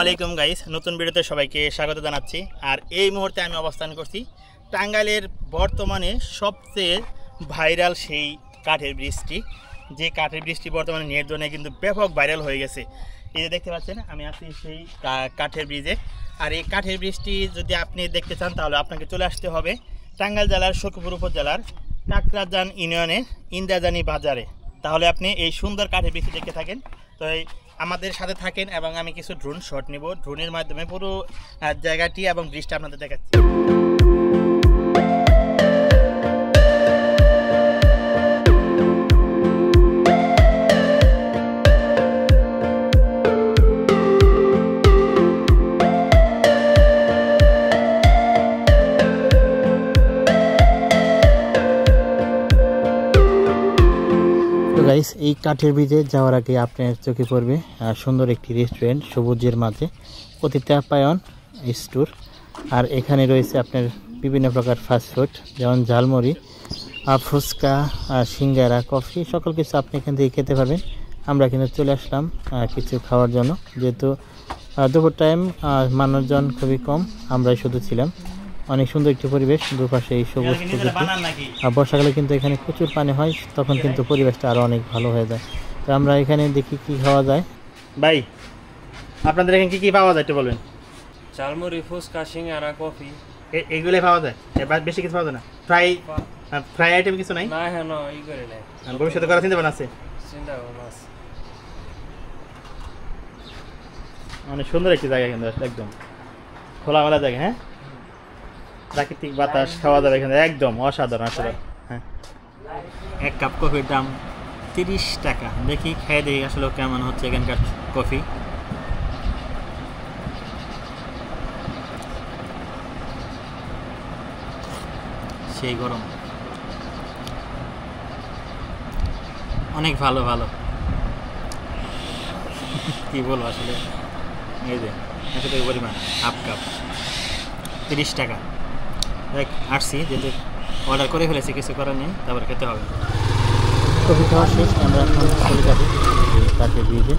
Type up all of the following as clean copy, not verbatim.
আলাইকুম গাইস, নতুন ভিডিওতে সবাইকে স্বাগত জানাচ্ছি। আর এই মুহূর্তে আমি অবস্থান করছি টাঙ্গাইলের বর্তমানে সবচেয়ে ভাইরাল সেই কাঠের ব্রিজটি, যে কাঠের ব্রিজটি বর্তমানে নেট জোনে কিন্তু ব্যাপক ভাইরাল হয়ে গেছে। এই যে দেখতে পাচ্ছেন আমি আছি সেই কাঠের ব্রিজে। আর এই কাঠের ব্রিজটি যদি আপনি দেখতে চান তাহলে আপনাকে চলে আসতে হবে টাঙ্গাইল জেলার সখীপুর উপজেলার কাকরাজান ইউনিয়নের ইন্দ্রাজানি বাজারে। তাহলে আপনি এই সুন্দর কাঠের ব্রিজটি দেখতে থাকেন। তো আমাদের সাথে থাকেন এবং আমি কিছু ড্রোন শট নিব, ড্রোনের মাধ্যমে পুরো জায়গাটি এবং ব্রিজটা আপনাদের দেখাচ্ছি। গাইস, এই কাঠের ব্রিজে যাওয়ার আগে আপনার চোখে পড়বে সুন্দর একটি রেস্টুরেন্ট সবুজের মাঝে, পতিতাপায়ন স্টোর। আর এখানে রয়েছে আপনার বিভিন্ন প্রকার ফাস্টফুড, যেমন ঝালমুড়ি, ফুচকা, সিঙ্গারা, কফি, সকল কিছু আপনি এখান থেকে খেতে পারবেন। আমরা কিন্তু চলে আসলাম কিছু খাওয়ার জন্য, যেহেতু দুপুর টাইম মানুষজন খুবই কম, আমরাই শুধু ছিলাম। অনেক সুন্দর একটি পরিবেশ, দুপাশে এই সবুজ প্রকৃতি। আর বর্ষাকালে কিন্তু এখানে প্রচুর পানি হয়, তখন কিন্তু পরিবেশটা আরও অনেক ভালো হয়ে যায়। তো আমরা এখানে দেখি কি খাওয়া যায়। ভাই, আপনাদের এখানে কি কি পাওয়া যায় একটু বলবেন? ঝালমুড়ি, ফুচকা, সিঙ্গারা, কফি, এইগুলোই পাওয়া যায়, এবার বেশি কিছু পাওয়া যায় না? ফ্রাই আইটেম কিছু নাই? না, হ্যাঁ, ই করে নাই। ভবিষ্যতে করার চিন্তা ভাবনা আছে? চিন্তা ভাবনা আছে। অনেক সুন্দর একটি জায়গা, কিন্তু একদম খোলামেলা জায়গা। হ্যাঁ, প্রাকৃতিক বাতাস খাওয়া যাবে এখানে, একদম অসাধারণ আসলে। হ্যাঁ, এক কাপ কফির দাম 30 টাকা। দেখি খেয়ে দেখি আসলে কেমন হচ্ছে এখানকার কফি। সেই গরম, অনেক ভালো ভালো কি বলবো আসলে। এই যে এতটুকু পরিমাণ, হাফ কাপ 30 টাকা। দেখ আসছি, যেহেতু অর্ডার করে ফেলেছি, কিছু করার নেই, তারপর খেতে হবে। কফি খাওয়া শেষ, আমরা এখন চলে যাবো কাঠের ব্রিজে।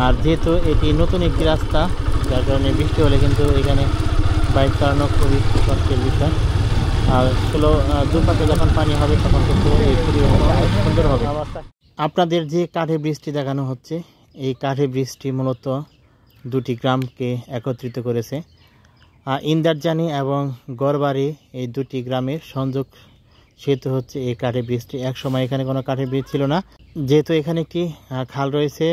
আর যেহেতু এটি নতুন একটি রাস্তা, যার কারণে বৃষ্টি হলে কিন্তু এখানে বাইক চালানো খুবই কষ্টের বিষয়। আর দুপাশে যখন পানি হবে তখন কিন্তু এই পরিবেশটা সুন্দর হবে। আপনাদের যে কাঠের ব্রিজটি দেখানো হচ্ছে, এই কাঠের ব্রিজটি মূলত দুটি গ্রামকে একত্রিত করেছে। ইন্দ্রাজানি এবং গড়বাড়ি, এই দুটি গ্রামের সংযোগ সেতু হচ্ছে এই কাঠের ব্রিজটি। একসময় এখানে কোনো কাঠের ব্রিজ ছিল না, যেহেতু এখানে একটি খাল রয়েছে।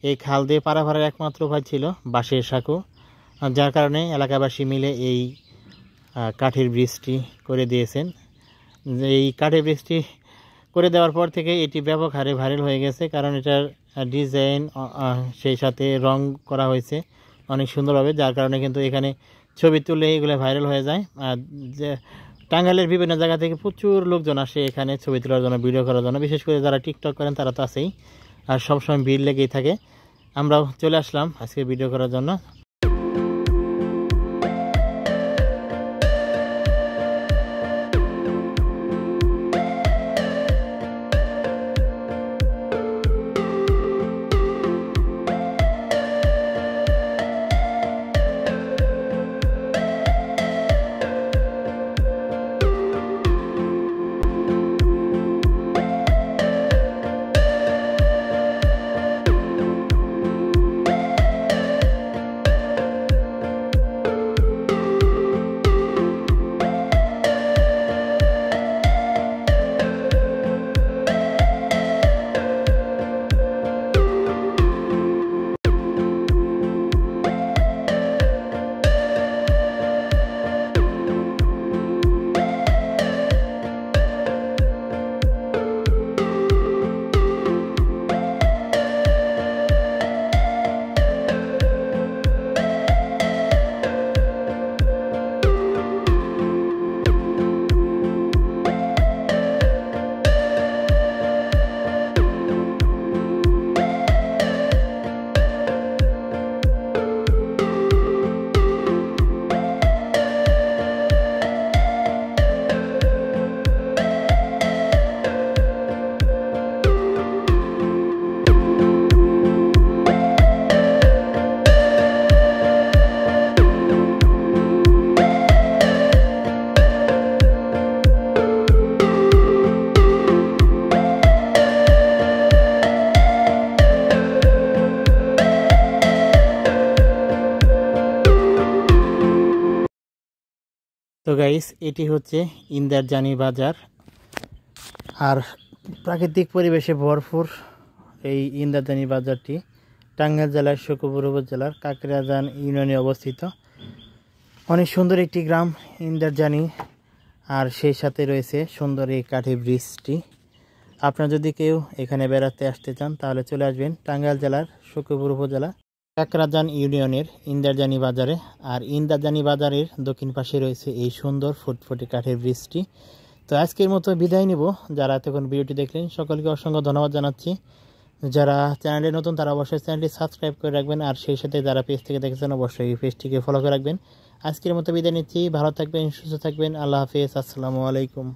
এই খাল দিয়ে পারাভারের একমাত্র উপায় ছিল বাঁশের সাঁকো, যার কারণে এলাকাবাসী মিলে এই কাঠের ব্রিজটি করে দিয়েছেন। এই কাঠের ব্রিজটি করে দেওয়ার পর থেকে এটি ব্যাপক হারে ভাইরাল হয়ে গেছে, কারণ এটার ডিজাইন সেই সাথে রং করা হয়েছে অনেক সুন্দরভাবে, যার কারণে কিন্তু এখানে ছবি তুলে এগুলো ভাইরাল হয়ে যায়। আর টাঙ্গাইলের বিভিন্ন জায়গা থেকে প্রচুর লোকজন আসে এখানে ছবি তোলার জন্য, ভিডিও করার জন্য। বিশেষ করে যারা টিকটক করেন তারা তো আছেই, আর সবসময় ভিড় লেগেই থাকে। আমরাও চলে আসলাম আজকে ভিডিও করার জন্য। তো গাইস, এটি হচ্ছে ইন্দারজানি বাজার। আর প্রাকৃতিক পরিবেশে ভরপুর এই ইন্দারজানি বাজারটি টাঙ্গাইল জেলার শুক্রপুর উপজেলার কাকরাজান ইউনিয়নে অবস্থিত। অনেক সুন্দর একটি গ্রাম ইন্দারজানি, আর সেই সাথে রয়েছে সুন্দর এই কাঠি ব্রিজটি। আপনারা যদি কেউ এখানে বেড়াতে আসতে চান তাহলে চলে আসবেন টাঙ্গাইল জেলার শুক্রপুর উপজেলা কাকরাজান ইউনিয়নের ইন্দারজানি বাজারে। আর ইন্দারজানি বাজারের দক্ষিণ পাশে রয়েছে এই সুন্দর ফুটফুটে কাঠের ব্রিজটি। তো আজকের মতো বিদায় নিব। যারা এতক্ষণ ভিডিওটি দেখলেন সকলকে অসংখ্য ধন্যবাদ জানাচ্ছি। যারা চ্যানেলে নতুন তারা অবশ্যই চ্যানেলটি সাবস্ক্রাইব করে রাখবেন, আর সেই সাথে যারা পেজ থেকে দেখেছেন অবশ্যই পেজটিকে ফলো করে রাখবেন। আজকের মতো বিদায় নিচ্ছি। ভালো থাকবেন, সুস্থ থাকবেন। আল্লাহ হাফেজ। আসসালামু আলাইকুম।